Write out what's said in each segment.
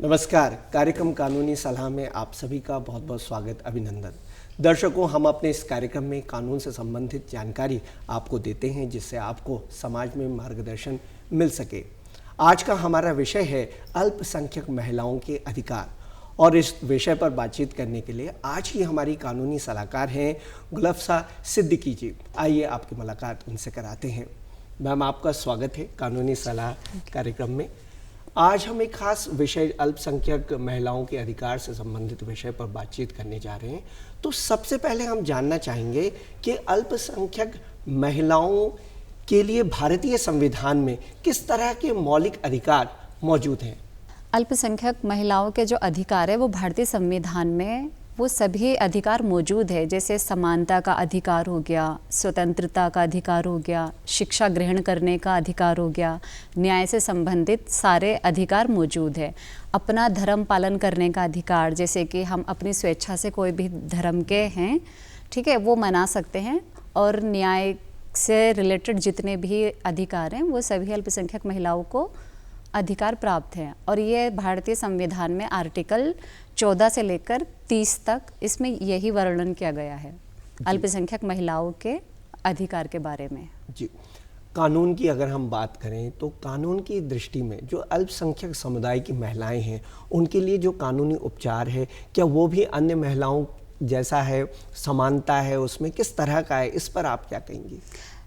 नमस्कार। कार्यक्रम कानूनी सलाह में आप सभी का बहुत बहुत स्वागत, अभिनंदन। दर्शकों, हम अपने इस कार्यक्रम में कानून से संबंधित जानकारी आपको देते हैं जिससे आपको समाज में मार्गदर्शन मिल सके। आज का हमारा विषय है अल्पसंख्यक महिलाओं के अधिकार, और इस विषय पर बातचीत करने के लिए आज ही हमारी कानूनी सलाहकार हैं गुलफ्सा सिद्दीकी जी। आइए आपकी मुलाकात उनसे कराते हैं। मैम, आपका स्वागत है कानूनी सलाह कार्यक्रम में। आज हम एक खास विषय अल्पसंख्यक महिलाओं के अधिकार से संबंधित विषय पर बातचीत करने जा रहे हैं। तो सबसे पहले हम जानना चाहेंगे कि अल्पसंख्यक महिलाओं के लिए भारतीय संविधान में किस तरह के मौलिक अधिकार मौजूद हैं। अल्पसंख्यक महिलाओं के जो अधिकार है वो भारतीय संविधान में वो सभी अधिकार मौजूद है। जैसे समानता का अधिकार हो गया, स्वतंत्रता का अधिकार हो गया, शिक्षा ग्रहण करने का अधिकार हो गया, न्याय से संबंधित सारे अधिकार मौजूद है। अपना धर्म पालन करने का अधिकार, जैसे कि हम अपनी स्वेच्छा से कोई भी धर्म के हैं, ठीक है, वो मना सकते हैं। और न्याय से रिलेटेड जितने भी अधिकार हैं वो सभी अल्पसंख्यक महिलाओं को अधिकार प्राप्त हैं। और ये भारतीय संविधान में आर्टिकल 14 से लेकर 30 तक इसमें यही वर्णन किया गया है अल्पसंख्यक महिलाओं के अधिकार के बारे में। जी, कानून की अगर हम बात करें तो कानून की दृष्टि में जो अल्पसंख्यक समुदाय की महिलाएं हैं उनके लिए जो कानूनी उपचार है, क्या वो भी अन्य महिलाओं जैसा है, समानता है उसमें, किस तरह का है, इस पर आप क्या कहेंगी?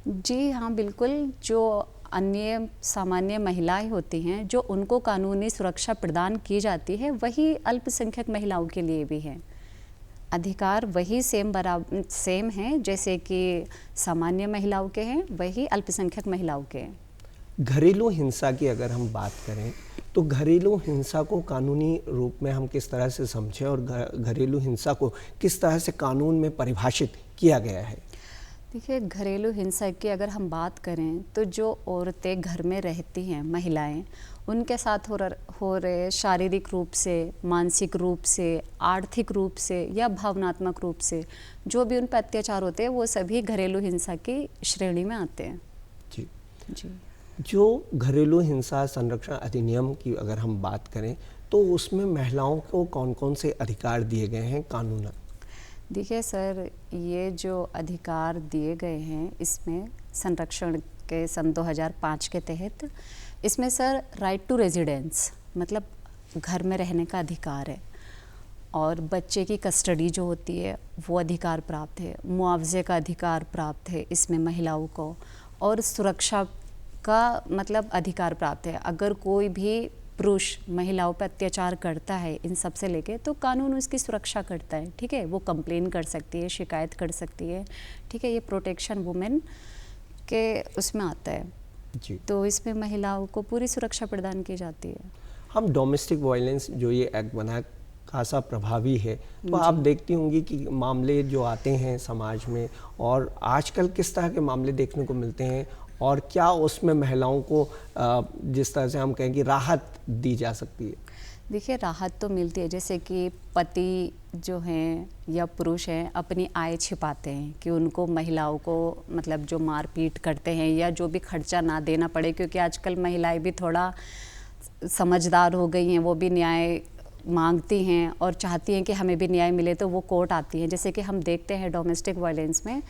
जी हाँ, बिल्कुल। जो अन्य सामान्य महिलाएं होती हैं जो उनको कानूनी सुरक्षा प्रदान की जाती है वही अल्पसंख्यक महिलाओं के लिए भी है। अधिकार वही सेम हैं जैसे कि सामान्य महिलाओं के हैं, वही अल्पसंख्यक महिलाओं के हैं। घरेलू हिंसा की अगर हम बात करें तो घरेलू हिंसा को कानूनी रूप में हम किस तरह से समझें और घरेलू हिंसा को किस तरह से कानून में परिभाषित किया गया है? देखिए, घरेलू हिंसा की अगर हम बात करें तो जो औरतें घर में रहती हैं, महिलाएं, उनके साथ हो रहे शारीरिक रूप से, मानसिक रूप से, आर्थिक रूप से या भावनात्मक रूप से जो भी उन पर अत्याचार होते हैं वो सभी घरेलू हिंसा की श्रेणी में आते हैं। जी जी। जो घरेलू हिंसा संरक्षण अधिनियम की अगर हम बात करें तो उसमें महिलाओं को कौन कौन से अधिकार दिए गए हैं कानूनन? देखिए सर, ये जो अधिकार दिए गए हैं इसमें संरक्षण के सन 2005 के तहत इसमें सर राइट टू रेजिडेंस मतलब घर में रहने का अधिकार है, और बच्चे की कस्टडी जो होती है वो अधिकार प्राप्त है, मुआवजे का अधिकार प्राप्त है इसमें महिलाओं को, और सुरक्षा का मतलब अधिकार प्राप्त है। अगर कोई भी पुरुष महिलाओं पर अत्याचार करता है इन सब से लेके तो कानून उसकी सुरक्षा करता है, ठीक है। वो कंप्लेन कर सकती है, शिकायत कर सकती है, ठीक है। ये प्रोटेक्शन वुमेन के उसमें आता है जी। तो इसमें महिलाओं को पूरी सुरक्षा प्रदान की जाती है। हम डोमेस्टिक वायलेंस जो ये एक्ट बना खासा प्रभावी है, तो आप देखती होंगी कि मामले जो आते हैं समाज में और आजकल किस तरह के मामले देखने को मिलते हैं, और क्या उसमें महिलाओं को जिस तरह से हम कहें कि राहत दी जा सकती है? देखिए, राहत तो मिलती है। जैसे कि पति जो हैं या पुरुष हैं अपनी आय छिपाते हैं कि उनको महिलाओं को मतलब जो मारपीट करते हैं या जो भी खर्चा ना देना पड़े, क्योंकि आजकल महिलाएं भी थोड़ा समझदार हो गई हैं, वो भी न्याय मांगती हैं और चाहती हैं कि हमें भी न्याय मिले, तो वो कोर्ट आती हैं। जैसे कि हम देखते हैं डोमेस्टिक वायलेंस में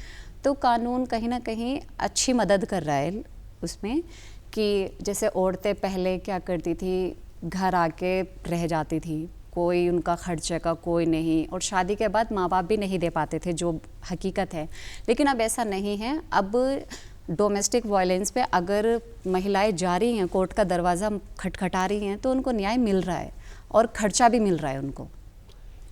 तो कानून कहीं ना कहीं अच्छी मदद कर रहा है उसमें, कि जैसे औरतें पहले क्या करती थी, घर आके रह जाती थी, कोई उनका खर्चे का कोई नहीं, और शादी के बाद माँ बाप भी नहीं दे पाते थे, जो हकीकत है। लेकिन अब ऐसा नहीं है। अब डोमेस्टिक वायलेंस पे अगर महिलाएं जा रही हैं, कोर्ट का दरवाज़ा खटखटा रही हैं, तो उनको न्याय मिल रहा है और खर्चा भी मिल रहा है उनको।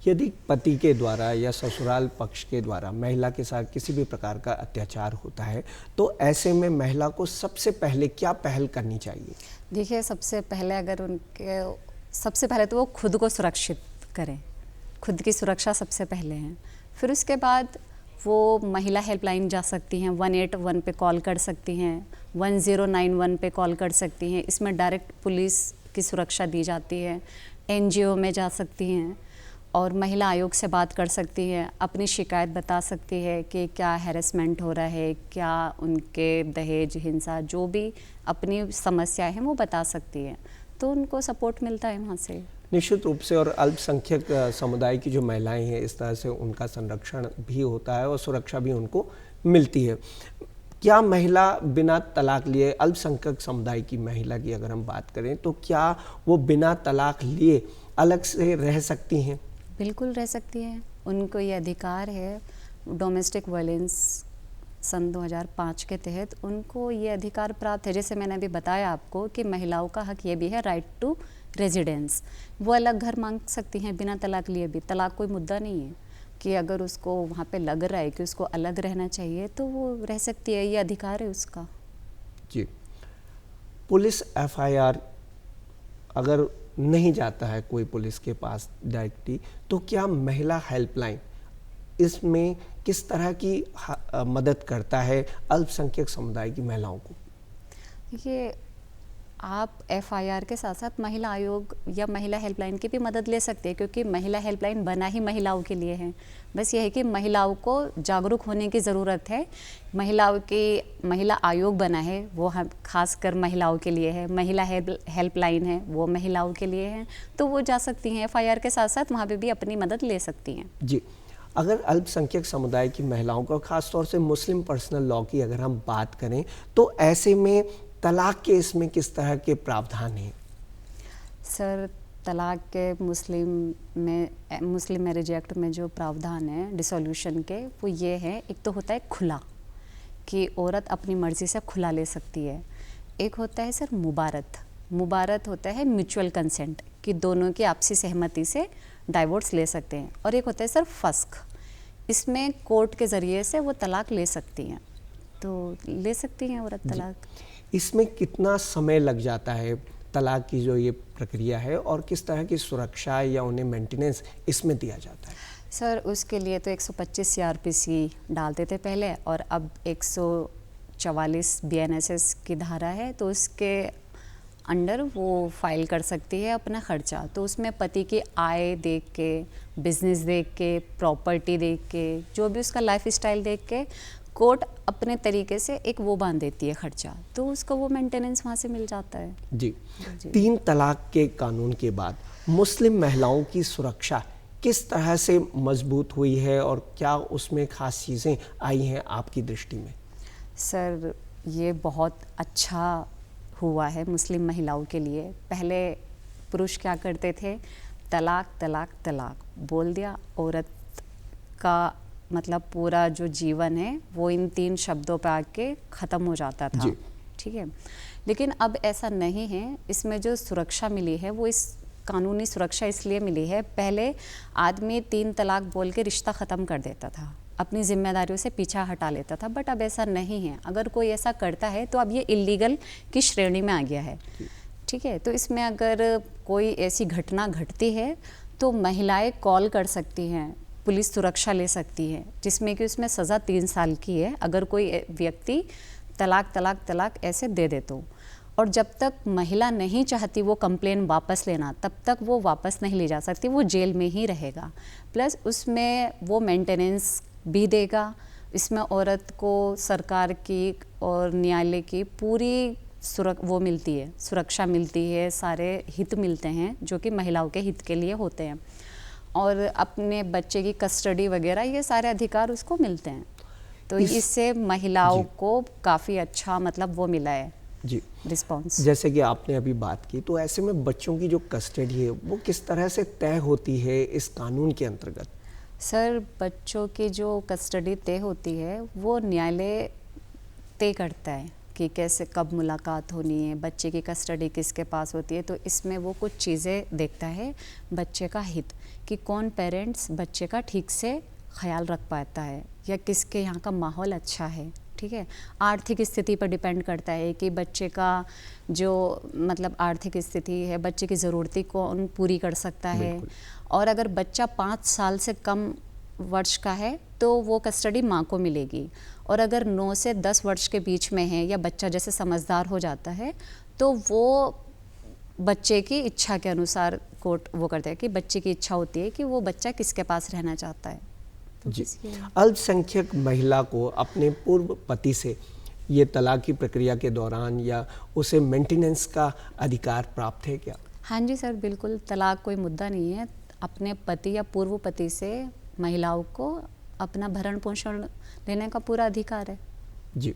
यदि पति के द्वारा या ससुराल पक्ष के द्वारा महिला के साथ किसी भी प्रकार का अत्याचार होता है तो ऐसे में महिला को सबसे पहले क्या पहल करनी चाहिए? देखिए, सबसे पहले तो वो खुद को सुरक्षित करें, खुद की सुरक्षा सबसे पहले है। फिर उसके बाद वो महिला हेल्पलाइन जा सकती हैं, 181 पे कॉल कर सकती हैं, 1091 पे कॉल कर सकती हैं। इसमें डायरेक्ट पुलिस की सुरक्षा दी जाती है। NGO में जा सकती हैं और महिला आयोग से बात कर सकती हैं, अपनी शिकायत बता सकती है कि क्या हैरेसमेंट हो रहा है, क्या उनके दहेज हिंसा, जो भी अपनी समस्या है वो बता सकती है, तो उनको सपोर्ट मिलता है वहाँ से। निश्चित रूप से, और अल्पसंख्यक समुदाय की जो महिलाएं हैं इस तरह से उनका संरक्षण भी होता है और सुरक्षा भी उनको मिलती है। क्या महिला बिना तलाक लिए, अल्पसंख्यक समुदाय की महिला की अगर हम बात करें, तो क्या वो बिना तलाक लिए अलग से रह सकती हैं? बिल्कुल रह सकती है, उनको ये अधिकार है। डोमेस्टिक वायलेंस सन 2005 के तहत उनको ये अधिकार प्राप्त है। जैसे मैंने अभी बताया आपको कि महिलाओं का हक ये भी है, राइट टू रेजिडेंस। वो अलग घर मांग सकती हैं बिना तलाक लिए भी। तलाक कोई मुद्दा नहीं है कि अगर उसको वहाँ पे लग रहा है कि उसको अलग रहना चाहिए तो वो रह सकती है, ये अधिकार है उसका। जी। पुलिस एफआईआर अगर नहीं जाता है कोई पुलिस के पास डायरेक्टली, तो क्या महिला हेल्पलाइन इसमें किस तरह की मदद करता है अल्पसंख्यक समुदाय की महिलाओं को? ये आप एफआईआर के साथ साथ महिला आयोग या महिला हेल्पलाइन की भी मदद ले सकते हैं, क्योंकि महिला हेल्पलाइन बना ही महिलाओं के लिए है। बस ये है कि महिलाओं को जागरूक होने की ज़रूरत है। महिला आयोग बना है, वो हम खासकर महिलाओं के लिए है। महिला हेल्पलाइन है, वो महिलाओं के लिए है। तो वो जा सकती हैं एफआईआर के साथ साथ, वहाँ पे भी अपनी मदद ले सकती हैं। जी। अगर अल्पसंख्यक समुदाय की महिलाओं को, खासतौर से मुस्लिम पर्सनल लॉ की अगर हम बात करें, तो ऐसे में तलाक के इसमें किस तरह के प्रावधान हैं? सर, तलाक के मुस्लिम मैरिज एक्ट में जो प्रावधान है डिसोल्यूशन के, वो ये है, एक तो होता है खुला, कि औरत अपनी मर्ज़ी से खुला ले सकती है। एक होता है सर मुबारत होता है म्यूचुअल कंसेंट, कि दोनों की आपसी सहमति से डाइवोर्स ले सकते हैं। और एक होता है सर फस्ख, इसमें कोर्ट के ज़रिए से वो तलाक ले सकती हैं। तो ले सकती हैं औरत तलाक। इसमें कितना समय लग जाता है तलाक की जो ये प्रक्रिया है, और किस तरह की सुरक्षा या उन्हें मेंटेनेंस इसमें दिया जाता है? सर, उसके लिए तो 125 सीआरपीसी डालते थे पहले, और अब 144 बीएनएसएस की धारा है, तो उसके अंडर वो फाइल कर सकती है अपना खर्चा। तो उसमें पति की आय देख के, बिजनेस देख के, प्रॉपर्टी देख के, जो भी उसका लाइफ स्टाइल देख के कोर्ट अपने तरीके से एक वो बांध देती है खर्चा, तो उसको वो मेंटेनेंस वहाँ से मिल जाता है। जी। 3 तलाक के कानून के बाद मुस्लिम महिलाओं की सुरक्षा किस तरह से मजबूत हुई है, और क्या उसमें खास चीज़ें आई हैं आपकी दृष्टि में? सर, ये बहुत अच्छा हुआ है मुस्लिम महिलाओं के लिए। पहले पुरुष क्या करते थे, तलाक तलाक तलाक बोल दिया, औरत का मतलब पूरा जो जीवन है वो इन 3 शब्दों पे आके ख़त्म हो जाता था। ठीक है, लेकिन अब ऐसा नहीं है। इसमें जो सुरक्षा मिली है वो, इस कानूनी सुरक्षा इसलिए मिली है, पहले आदमी 3 तलाक बोल के रिश्ता ख़त्म कर देता था, अपनी जिम्मेदारियों से पीछा हटा लेता था, बट अब ऐसा नहीं है। अगर कोई ऐसा करता है तो अब ये इलीगल की श्रेणी में आ गया है। ठीक है, तो इसमें अगर कोई ऐसी घटना घटती है तो महिलाएं कॉल कर सकती हैं, पुलिस सुरक्षा ले सकती है, जिसमें कि उसमें सज़ा 3 साल की है अगर कोई व्यक्ति तलाक तलाक तलाक ऐसे दे दे तो। और जब तक महिला नहीं चाहती वो कंप्लेन वापस लेना, तब तक वो वापस नहीं ले जा सकती, वो जेल में ही रहेगा। प्लस उसमें वो मेंटेनेंस भी देगा। इसमें औरत को सरकार की और न्यायालय की पूरी वो मिलती है, सुरक्षा मिलती है, सारे हित मिलते हैं जो कि महिलाओं के हित के लिए होते हैं, और अपने बच्चे की कस्टडी वगैरह ये सारे अधिकार उसको मिलते हैं। तो इससे महिलाओं को काफ़ी अच्छा मतलब वो मिला है जी रिस्पॉन्स। जैसे कि आपने अभी बात की, तो ऐसे में बच्चों की जो कस्टडी है वो किस तरह से तय होती है इस कानून के अंतर्गत? सर, बच्चों की जो कस्टडी तय होती है वो न्यायालय तय करता है कि कैसे कब मुलाकात होनी है, बच्चे की कस्टडी किसके पास होती है। तो इसमें वो कुछ चीज़ें देखता है, बच्चे का हित, कि कौन पेरेंट्स बच्चे का ठीक से ख्याल रख पाता है या किसके यहाँ का माहौल अच्छा है। ठीक है, आर्थिक स्थिति पर डिपेंड करता है कि बच्चे का जो मतलब आर्थिक स्थिति है, बच्चे की ज़रूरतें कौन पूरी कर सकता है। और अगर बच्चा 5 साल से कम वर्ष का है तो वो कस्टडी माँ को मिलेगी, और अगर 9 से 10 वर्ष के बीच में है या बच्चा जैसे समझदार हो जाता है तो वो बच्चे की इच्छा के अनुसार कोर्ट वो करता है कि बच्चे की इच्छा होती है कि वो बच्चा किसके पास रहना चाहता है। तो जी, अल्पसंख्यक महिला को अपने पूर्व पति से ये तलाक की प्रक्रिया के दौरान या उसे मेंटेनेंस का अधिकार प्राप्त है क्या? हाँ जी सर, बिल्कुल तलाक कोई मुद्दा नहीं है। अपने पति या पूर्व पति से महिलाओं को अपना भरण पोषण लेने का पूरा अधिकार है। जी,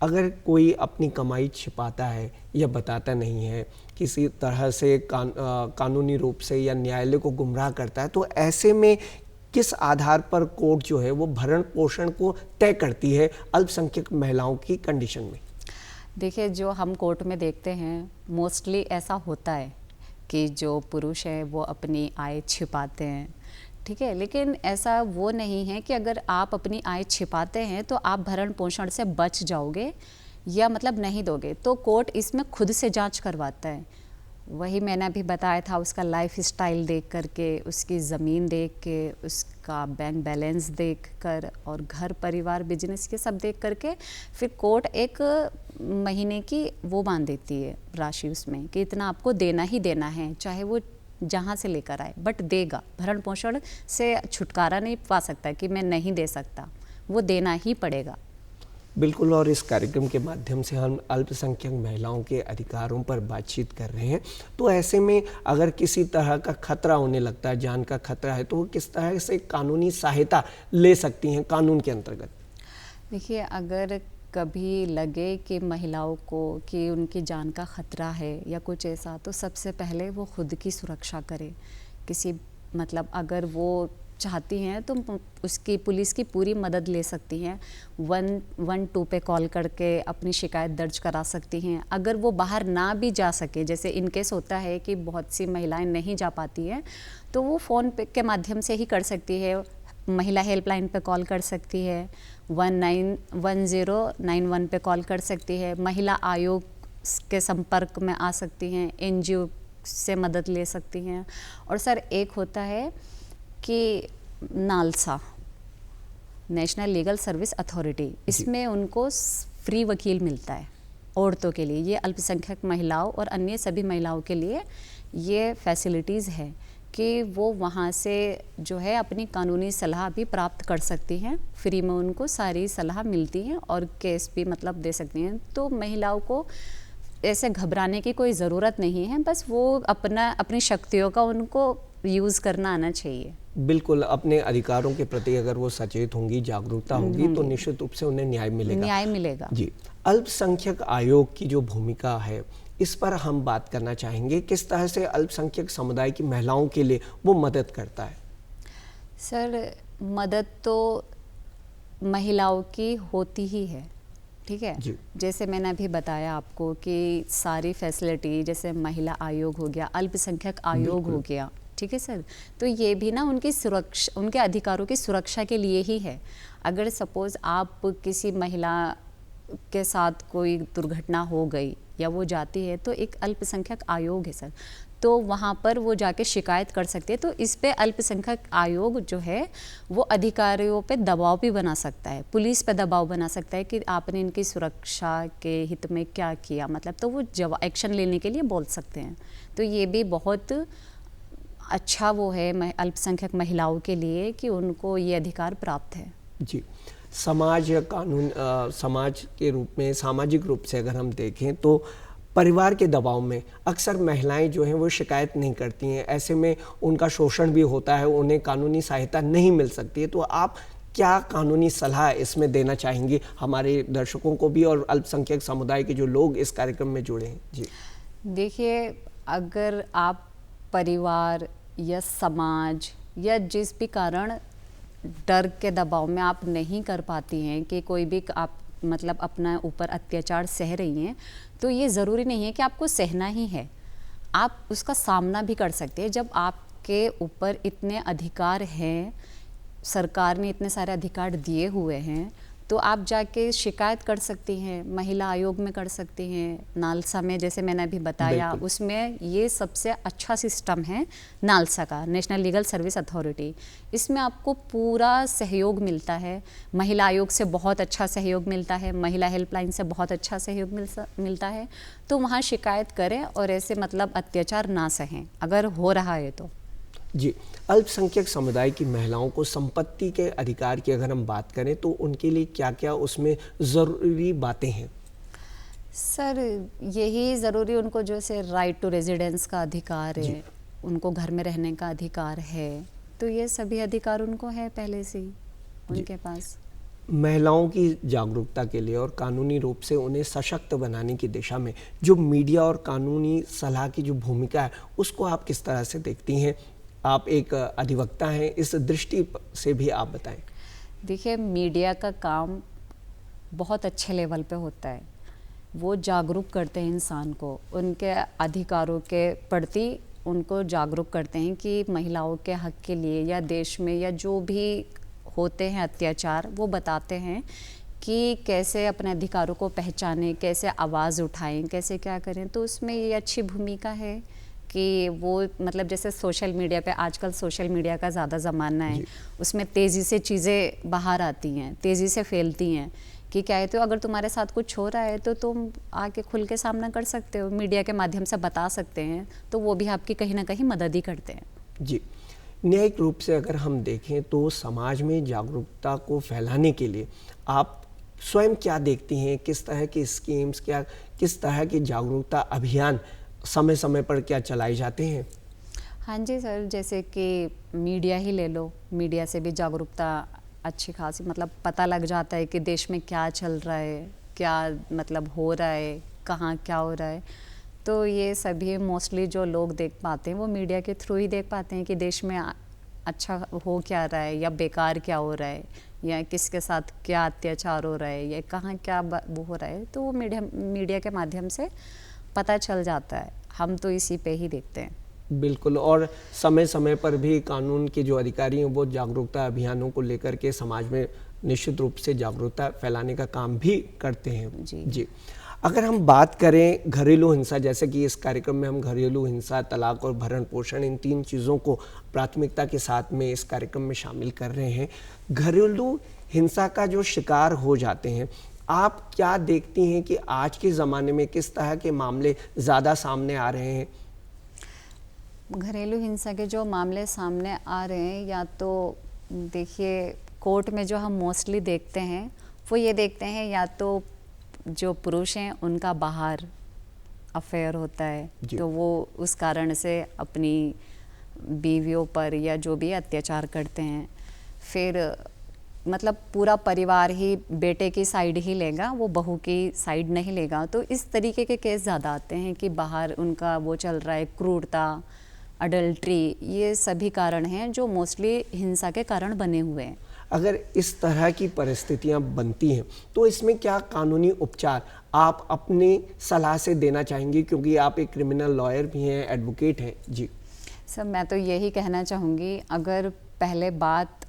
अगर कोई अपनी कमाई छिपाता है या बताता नहीं है, किसी तरह से कानूनी रूप से या न्यायालय को गुमराह करता है, तो ऐसे में किस आधार पर कोर्ट जो है वो भरण पोषण को तय करती है अल्पसंख्यक महिलाओं की कंडीशन में? देखिए, जो हम कोर्ट में देखते हैं मोस्टली ऐसा होता है कि जो पुरुष है वो अपनी आय छिपाते हैं, ठीक है। लेकिन ऐसा वो नहीं है कि अगर आप अपनी आय छिपाते हैं तो आप भरण पोषण से बच जाओगे या मतलब नहीं दोगे। तो कोर्ट इसमें खुद से जांच करवाता है। वही मैंने अभी बताया था, उसका लाइफ स्टाइल देख करके, उसकी ज़मीन देख के, उसका बैंक बैलेंस देख कर और घर परिवार बिजनेस के सब देख करके फिर कोर्ट एक महीने की वो बांध देती है राशि उसमें कि इतना आपको देना ही देना है, चाहे वो जहाँ से लेकर आए, बट देगा। भरण पोषण से छुटकारा नहीं पा सकता कि मैं नहीं दे सकता, वो देना ही पड़ेगा। बिल्कुल, और इस कार्यक्रम के माध्यम से हम अल्पसंख्यक महिलाओं के अधिकारों पर बातचीत कर रहे हैं। तो ऐसे में अगर किसी तरह का खतरा होने लगता है, जान का खतरा है, तो वो किस तरह से कानूनी सहायता ले सकती हैं कानून के अंतर्गत? देखिए, अगर कभी लगे कि महिलाओं को कि उनकी जान का खतरा है या कुछ ऐसा, तो सबसे पहले वो खुद की सुरक्षा करे। किसी मतलब अगर वो चाहती हैं तो उसकी पुलिस की पूरी मदद ले सकती हैं। 112 पे कॉल करके अपनी शिकायत दर्ज करा सकती हैं। अगर वो बाहर ना भी जा सके, जैसे इनकेस होता है कि बहुत सी महिलाएं नहीं जा पाती हैं, तो वो फ़ोन पे के माध्यम से ही कर सकती है। महिला हेल्पलाइन पे कॉल कर सकती है, 1091 पे कॉल कर सकती है, महिला आयोग के संपर्क में आ सकती हैं, NGO से मदद ले सकती हैं। और सर एक होता है कि NALSA, national legal service authority, इसमें उनको फ्री वकील मिलता है औरतों के लिए। ये अल्पसंख्यक महिलाओं और अन्य सभी महिलाओं के लिए ये फैसिलिटीज़ है कि वो वहाँ से जो है अपनी कानूनी सलाह भी प्राप्त कर सकती हैं। फ्री में उनको सारी सलाह मिलती है और केस भी मतलब दे सकती हैं। तो महिलाओं को ऐसे घबराने की कोई ज़रूरत नहीं है, बस वो अपनी शक्तियों का उनको यूज़ करना आना चाहिए। बिल्कुल, अपने अधिकारों के प्रति अगर वो सचेत होंगी, जागरूकता होगी, तो निश्चित रूप से उन्हें न्याय मिलेगा। जी, अल्पसंख्यक आयोग की जो भूमिका है, इस पर हम बात करना चाहेंगे। किस तरह से अल्पसंख्यक समुदाय की महिलाओं के लिए वो मदद करता है? सर, मदद तो महिलाओं की होती ही है, ठीक है। जैसे मैंने अभी बताया आपको कि सारी फैसिलिटी, जैसे महिला आयोग हो गया, अल्पसंख्यक आयोग हो गया, ठीक है सर। तो ये भी ना उनकी सुरक्षा, उनके अधिकारों की सुरक्षा के लिए ही है। अगर सपोज़ आप किसी महिला के साथ कोई दुर्घटना हो गई या वो जाती है, तो एक अल्पसंख्यक आयोग है सर, तो वहाँ पर वो जाके शिकायत कर सकती है। तो इस पे अल्पसंख्यक आयोग जो है वो अधिकारियों पे दबाव भी बना सकता है, पुलिस पे दबाव बना सकता है कि आपने इनकी सुरक्षा के हित में क्या किया, मतलब तो वो एक्शन लेने के लिए बोल सकते हैं। तो ये भी बहुत अच्छा वो है अल्पसंख्यक महिलाओं के लिए कि उनको ये अधिकार प्राप्त है। जी, समाज या कानून, समाज के रूप में, सामाजिक रूप से अगर हम देखें तो परिवार के दबाव में अक्सर महिलाएं जो हैं वो शिकायत नहीं करती हैं। ऐसे में उनका शोषण भी होता है, उन्हें कानूनी सहायता नहीं मिल सकती है। तो आप क्या कानूनी सलाह इसमें देना चाहेंगे हमारे दर्शकों को भी और अल्पसंख्यक समुदाय के जो लोग इस कार्यक्रम में जुड़े हैं? जी देखिए, अगर आप परिवार या समाज या जिस भी कारण डर के दबाव में आप नहीं कर पाती हैं कि कोई भी आप मतलब अपना ऊपर अत्याचार सह रही हैं, तो ये ज़रूरी नहीं है कि आपको सहना ही है, आप उसका सामना भी कर सकते हैं। जब आपके ऊपर इतने अधिकार हैं, सरकार ने इतने सारे अधिकार दिए हुए हैं, तो आप जाके शिकायत कर सकती हैं, महिला आयोग में कर सकती हैं, नालसा में, जैसे मैंने अभी बताया, उसमें ये सबसे अच्छा सिस्टम है नालसा का, नेशनल लीगल सर्विस अथॉरिटी। इसमें आपको पूरा सहयोग मिलता है। महिला आयोग से बहुत अच्छा सहयोग मिलता है, महिला हेल्पलाइन से बहुत अच्छा सहयोग मिलता है। तो वहाँ शिकायत करें और ऐसे मतलब अत्याचार ना सहें अगर हो रहा है तो। जी, अल्पसंख्यक समुदाय की महिलाओं को संपत्ति के अधिकार की अगर हम बात करें तो उनके लिए क्या क्या उसमें ज़रूरी बातें हैं? सर यही ज़रूरी, उनको जो से राइट टू रेजिडेंस का अधिकार है, उनको घर में रहने का अधिकार है, तो ये सभी अधिकार उनको है पहले से ही उनके पास। महिलाओं की जागरूकता के लिए और कानूनी रूप से उन्हें सशक्त बनाने की दिशा में जो मीडिया और कानूनी सलाह की जो भूमिका है उसको आप किस तरह से देखती हैं? आप एक अधिवक्ता हैं, इस दृष्टि से भी आप बताएं। देखिए, मीडिया का काम बहुत अच्छे लेवल पे होता है। वो जागरूक करते हैं इंसान को, उनके अधिकारों के प्रति उनको जागरूक करते हैं कि महिलाओं के हक के लिए या देश में या जो भी होते हैं अत्याचार, वो बताते हैं कि कैसे अपने अधिकारों को पहचानें, कैसे आवाज़ उठाएं, कैसे क्या करें। तो उसमें ये अच्छी भूमिका है कि वो मतलब जैसे सोशल मीडिया पे, आजकल सोशल मीडिया का ज़्यादा ज़माना है, उसमें तेज़ी से चीज़ें बाहर आती हैं, तेज़ी से फैलती हैं कि क्या है, तो अगर तुम्हारे साथ कुछ हो रहा है तो तुम आके खुल के सामना कर सकते हो, मीडिया के माध्यम से बता सकते हैं, तो वो भी आपकी कहीं ना कहीं मदद ही करते हैं। जी, न्यायिक रूप से अगर हम देखें तो समाज में जागरूकता को फैलाने के लिए आप स्वयं क्या देखती हैं? किस तरह की स्कीम्स, क्या किस तरह की जागरूकता अभियान समय समय पर क्या चलाए जाते हैं? हाँ जी सर, जैसे कि मीडिया ही ले लो, मीडिया से भी जागरूकता अच्छी खासी मतलब पता लग जाता है कि देश में क्या चल रहा है, क्या मतलब हो रहा है, कहाँ क्या हो रहा है। तो ये सभी मोस्टली जो लोग देख पाते हैं वो मीडिया के थ्रू ही देख पाते हैं कि देश में अच्छा हो क्या रहा है या बेकार क्या हो रहा है या किसके साथ क्या अत्याचार हो रहा है या कहाँ क्या वो हो रहा है, तो वो मीडिया के माध्यम से पता चल जाता है। हम तो इसी पे ही देखते हैं। बिल्कुल, और समय समय पर भी कानून के जो अधिकारी हैं वो जागरूकता अभियानों को लेकर के समाज में निश्चित रूप से जागरूकता फैलाने का काम भी करते हैं। जी, अगर हम बात करें घरेलू हिंसा, जैसे कि इस कार्यक्रम में हम घरेलू हिंसा, तलाक और भरण पोषण, इन 3 चीज़ों को प्राथमिकता के साथ में इस कार्यक्रम में शामिल कर रहे हैं। घरेलू हिंसा का जो शिकार हो जाते हैं, आप क्या देखती हैं कि आज के ज़माने में किस तरह के मामले ज़्यादा सामने आ रहे हैं? घरेलू हिंसा के जो मामले सामने आ रहे हैं, या तो देखिए कोर्ट में जो हम मोस्टली देखते हैं वो ये देखते हैं, या तो जो पुरुष हैं उनका बाहर अफेयर होता है तो वो उस कारण से अपनी बीवियों पर या जो भी अत्याचार करते हैं, फिर मतलब पूरा परिवार ही बेटे की साइड ही लेगा, वो बहू की साइड नहीं लेगा। तो इस तरीके के केस ज़्यादा आते हैं कि बाहर उनका वो चल रहा है, क्रूरता, अडल्ट्री, ये सभी कारण हैं जो मोस्टली हिंसा के कारण बने हुए हैं। अगर इस तरह की परिस्थितियां बनती हैं तो इसमें क्या कानूनी उपचार आप अपनी सलाह से देना चाहेंगी, क्योंकि आप एक क्रिमिनल लॉयर भी हैं, एडवोकेट हैं? जी सर, मैं तो यही कहना चाहूँगी, अगर पहले बात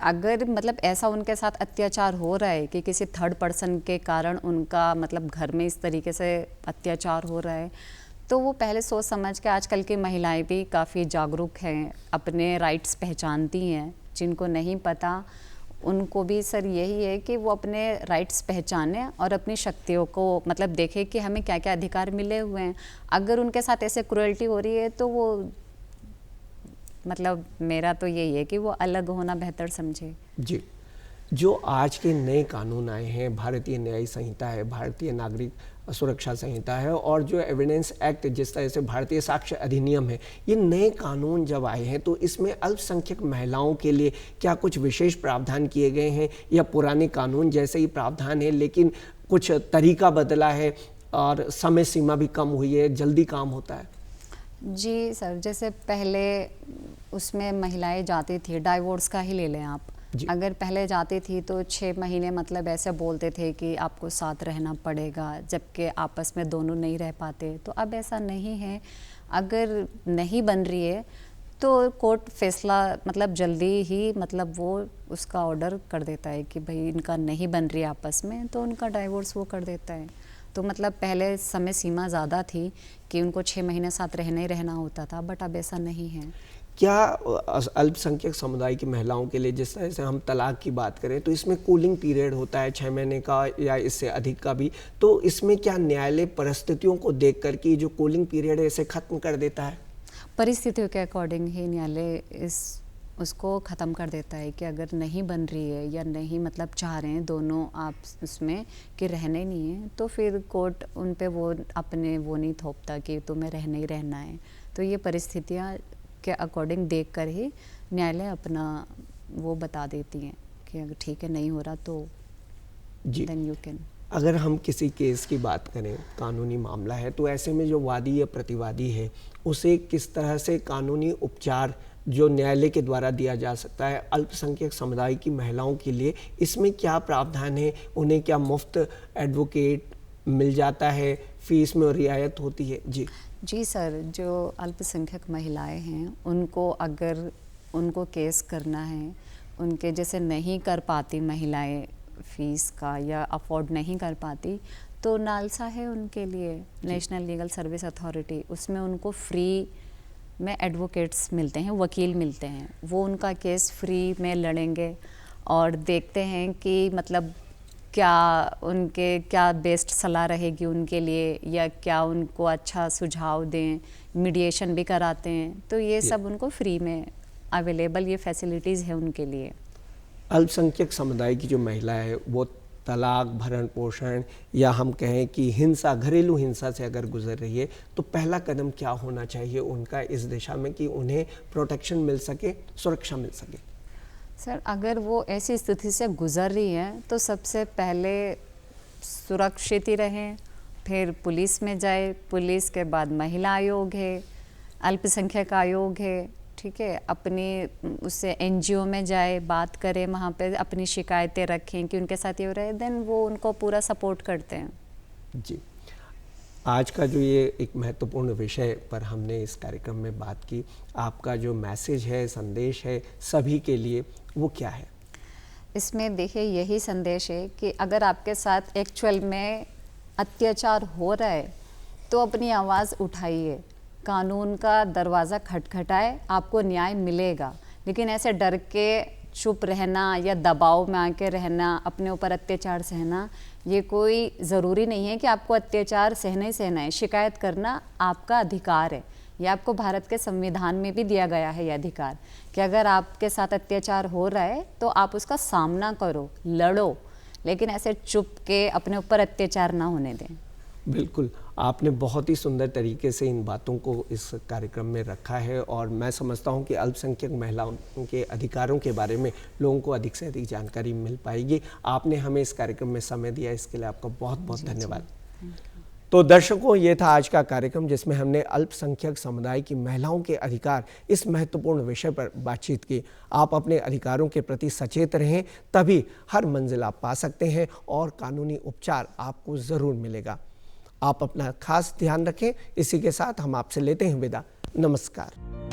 अगर मतलब ऐसा उनके साथ अत्याचार हो रहा है कि किसी थर्ड पर्सन के कारण उनका मतलब घर में इस तरीके से अत्याचार हो रहा है, तो वो पहले सोच समझ के, आजकल की महिलाएं भी काफ़ी जागरूक हैं, अपने राइट्स पहचानती हैं, जिनको नहीं पता उनको भी सर यही है कि वो अपने राइट्स पहचानें और अपनी शक्तियों को मतलब देखें कि हमें क्या क्या अधिकार मिले हुए हैं। अगर उनके साथ ऐसे क्रूरल्टी हो रही है तो वो मतलब मेरा तो यही है कि वो अलग होना बेहतर समझे। जी, जो आज के नए कानून आए हैं, भारतीय न्याय संहिता है, भारतीय नागरिक सुरक्षा संहिता है और जो एविडेंस एक्ट, जिस तरह से भारतीय साक्ष्य अधिनियम है, ये नए कानून जब आए हैं तो इसमें अल्पसंख्यक महिलाओं के लिए क्या कुछ विशेष प्रावधान किए गए हैं या पुराने कानून जैसे ही प्रावधान है लेकिन कुछ तरीका बदला है और समय सीमा भी कम हुई है, जल्दी काम होता है? जी सर, जैसे पहले उसमें महिलाएं जाती थी, डाइवोर्स का ही ले लें आप, अगर पहले जाती थी तो 6 महीने मतलब ऐसे बोलते थे कि आपको साथ रहना पड़ेगा, जबकि आपस में दोनों नहीं रह पाते। तो अब ऐसा नहीं है, अगर नहीं बन रही है तो कोर्ट फैसला मतलब जल्दी ही मतलब वो उसका ऑर्डर कर देता है कि भाई इनका नहीं बन रही आपस में, तो उनका डाइवोर्स वो कर देता है। तो मतलब पहले समय सीमा ज़्यादा थी कि उनको 6 महीने साथ रहना ही रहना होता था, बट अब ऐसा नहीं है। क्या अल्पसंख्यक समुदाय की महिलाओं के लिए, जिस तरह से हम तलाक की बात करें तो इसमें कूलिंग पीरियड होता है 6 महीने का या इससे अधिक का भी, तो इसमें क्या न्यायालय परिस्थितियों को देख कर के जो कूलिंग पीरियड है इसे खत्म कर देता है? परिस्थितियों के अकॉर्डिंग ही न्यायालय इस उसको ख़त्म कर देता है कि अगर नहीं बन रही है या नहीं मतलब चाह रहे हैं दोनों आप उसमें कि रहने नहीं है, तो फिर कोर्ट उन पे वो अपने वो नहीं थोपता कि तुम्हें रहना ही रहना है। तो ये परिस्थितियाँ के अकॉर्डिंग देख कर ही न्यायालय अपना वो बता देती हैं कि अगर ठीक है नहीं हो रहा तो जी। Then you can. अगर हम किसी केस की बात करें, कानूनी मामला है, तो ऐसे में जो वादी या प्रतिवादी है उसे किस तरह से कानूनी उपचार जो न्यायालय के द्वारा दिया जा सकता है अल्पसंख्यक समुदाय की महिलाओं के लिए, इसमें क्या प्रावधान है? उन्हें क्या मुफ्त एडवोकेट मिल जाता है, फीस में रियायत होती है? जी सर, जो अल्पसंख्यक महिलाएं हैं उनको अगर उनको केस करना है, उनके जैसे नहीं कर पाती महिलाएं फीस का या अफोर्ड नहीं कर पाती, तो नालसा है उनके लिए, नेशनल लीगल सर्विस अथॉरिटी, उसमें उनको फ्री में एडवोकेट्स मिलते हैं, वकील मिलते हैं। वो उनका केस फ्री में लड़ेंगे और देखते हैं कि मतलब क्या उनके क्या बेस्ट सलाह रहेगी उनके लिए या क्या उनको अच्छा सुझाव दें, मीडिएशन भी कराते हैं। तो ये सब उनको फ्री में अवेलेबल ये फैसिलिटीज़ है उनके लिए। अल्पसंख्यक समुदाय की जो महिला है वो तलाक, भरण पोषण या हम कहें कि हिंसा, घरेलू हिंसा से अगर गुजर रही है, तो पहला कदम क्या होना चाहिए उनका इस दिशा में कि उन्हें प्रोटेक्शन मिल सके, सुरक्षा मिल सके? सर, अगर वो ऐसी स्थिति से गुजर रही हैं तो सबसे पहले सुरक्षित ही रहें, फिर पुलिस में जाए, पुलिस के बाद महिला आयोग है, अल्पसंख्यक आयोग है, ठीक है, अपनी उससे एनजीओ में जाए, बात करें, वहाँ पे अपनी शिकायतें रखें कि उनके साथ ये हो रहा है, देन वो उनको पूरा सपोर्ट करते हैं। जी, आज का जो ये एक महत्वपूर्ण विषय पर हमने इस कार्यक्रम में बात की, आपका जो मैसेज है, संदेश है सभी के लिए, वो क्या है? इसमें देखिए यही संदेश है कि अगर आपके साथ एक्चुअल में अत्याचार हो रहा है तो अपनी आवाज़ उठाइए, कानून का दरवाज़ा खटखटाए, आपको न्याय मिलेगा। लेकिन ऐसे डर के चुप रहना या दबाव में आके रहना, अपने ऊपर अत्याचार सहना, ये कोई ज़रूरी नहीं है कि आपको अत्याचार सहना ही सहना है। शिकायत करना आपका अधिकार है, ये आपको भारत के संविधान में भी दिया गया है ये अधिकार कि अगर आपके साथ अत्याचार हो रहा है तो आप उसका सामना करो, लड़ो, लेकिन ऐसे चुप के अपने ऊपर अत्याचार ना होने दें। बिल्कुल, आपने बहुत ही सुंदर तरीके से इन बातों को इस कार्यक्रम में रखा है और मैं समझता हूं कि अल्पसंख्यक महिलाओं के अधिकारों के बारे में लोगों को अधिक से अधिक जानकारी मिल पाएगी। आपने हमें इस कार्यक्रम में समय दिया, इसके लिए आपका बहुत बहुत धन्यवाद। तो दर्शकों, ये था आज का कार्यक्रम जिसमें हमने अल्पसंख्यक समुदाय की महिलाओं के अधिकार इस महत्वपूर्ण विषय पर बातचीत की। आप अपने अधिकारों के प्रति सचेत रहें, तभी हर मंजिल आप पा सकते हैं और कानूनी उपचार आपको ज़रूर मिलेगा। आप अपना खास ध्यान रखें। इसी के साथ हम आपसे लेते हैं विदा। नमस्कार।